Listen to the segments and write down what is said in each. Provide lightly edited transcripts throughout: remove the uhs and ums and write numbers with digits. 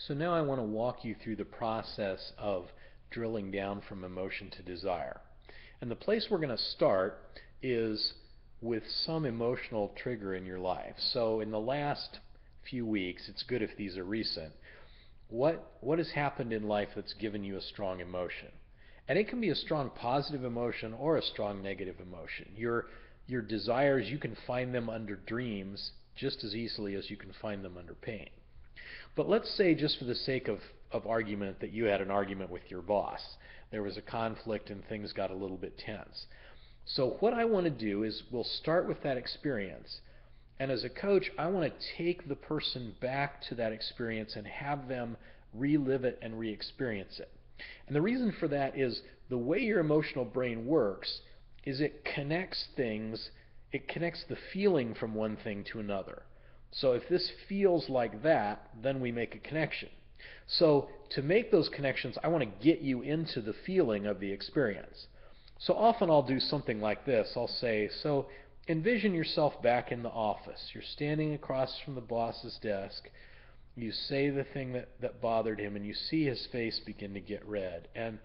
So now I want to walk you through the process of drilling down from emotion to desire. And the place we're going to start is with some emotional trigger in your life. So in the last few weeks, it's good if these are recent, what has happened in life that's given you a strong emotion? And it can be a strong positive emotion or a strong negative emotion. Your desires, you can find them under dreams just as easily as you can find them under pain. But let's say, just for the sake of argument, that you had an argument with your boss. There was a conflict and things got a little bit tense. So what I want to do is we'll start with that experience. And as a coach, I want to take the person back to that experience and have them relive it and re-experience it. And the reason for that is the way your emotional brain works is it connects things, it connects the feeling from one thing to another. So if this feels like that, then we make a connection. So to make those connections, I want to get you into the feeling of the experience. So often I'll do something like this. I'll say, so envision yourself back in the office. You're standing across from the boss's desk. You say the thing that bothered him, and you see his face begin to get red. And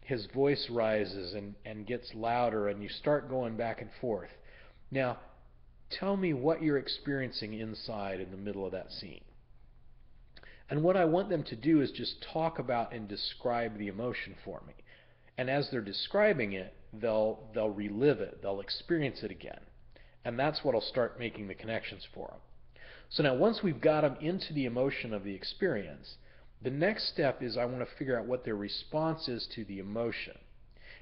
his voice rises and gets louder, and you start going back and forth. Now, tell me what you're experiencing inside in the middle of that scene. And what I want them to do is just talk about and describe the emotion for me. And as they're describing it, they'll relive it, they'll experience it again. And that's what will start making the connections for them. So now once we've got them into the emotion of the experience, the next step is I want to figure out what their response is to the emotion.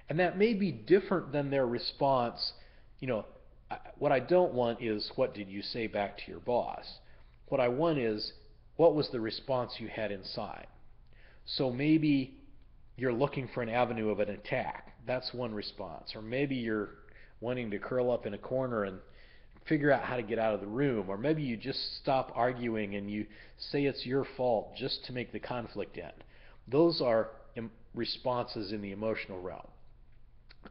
And that may be different than their response. What I don't want is, what did you say back to your boss? What I want is, what was the response you had inside? So maybe you're looking for an avenue of an attack. That's one response. Or maybe you're wanting to curl up in a corner and figure out how to get out of the room. Or maybe you just stop arguing and you say it's your fault just to make the conflict end. Those are responses in the emotional realm.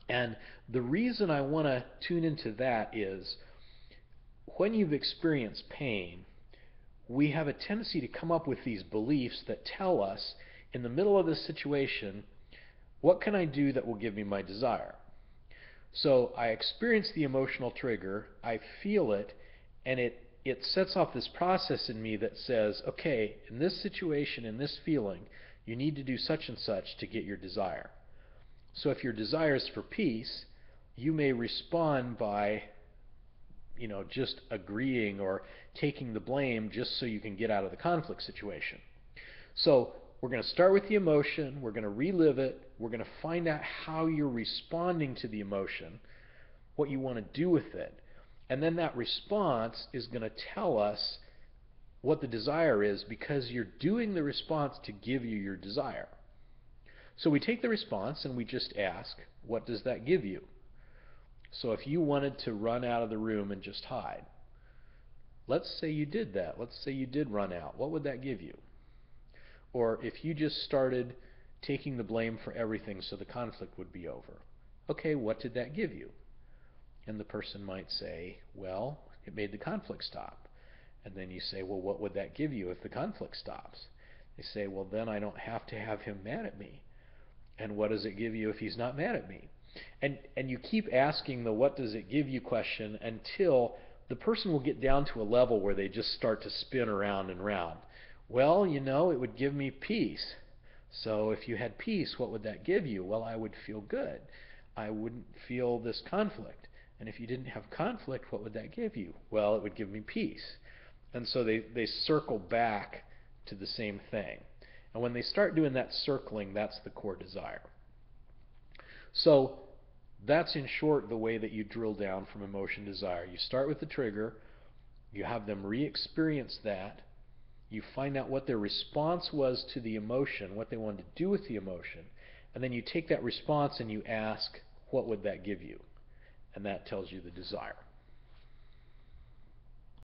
And the reason I want to tune into that is when you've experienced pain, we have a tendency to come up with these beliefs that tell us, in the middle of this situation, what can I do that will give me my desire? So I experience the emotional trigger, I feel it, and it sets off this process in me that says, okay, in this situation, in this feeling, you need to do such and such to get your desire. So if your desire is for peace, you may respond by just agreeing or taking the blame just so you can get out of the conflict situation. So we're going to start with the emotion, we're going to relive it, we're going to find out how you're responding to the emotion, what you want to do with it, and then that response is going to tell us what the desire is, because you're doing the response to give you your desire. So we take the response and we just ask, what does that give you? So if you wanted to run out of the room and just hide, let's say you did that. Let's say you did run out. What would that give you? Or if you just started taking the blame for everything so the conflict would be over, okay, what did that give you? And the person might say, well, it made the conflict stop. And then you say, well, what would that give you if the conflict stops? They say, well, then I don't have to have him mad at me. And what does it give you if he's not mad at me? And you keep asking the what does it give you question until the person will get down to a level where they just start to spin around and round. Well, it would give me peace. So if you had peace, what would that give you? Well, I would feel good. I wouldn't feel this conflict. And if you didn't have conflict, what would that give you? Well, it would give me peace. And so they circle back to the same thing. And when they start doing that circling, that's the core desire. So that's in short the way that you drill down from emotion to desire. You start with the trigger, you have them re-experience that, you find out what their response was to the emotion, what they wanted to do with the emotion, and then you take that response and you ask, what would that give you? And that tells you the desire.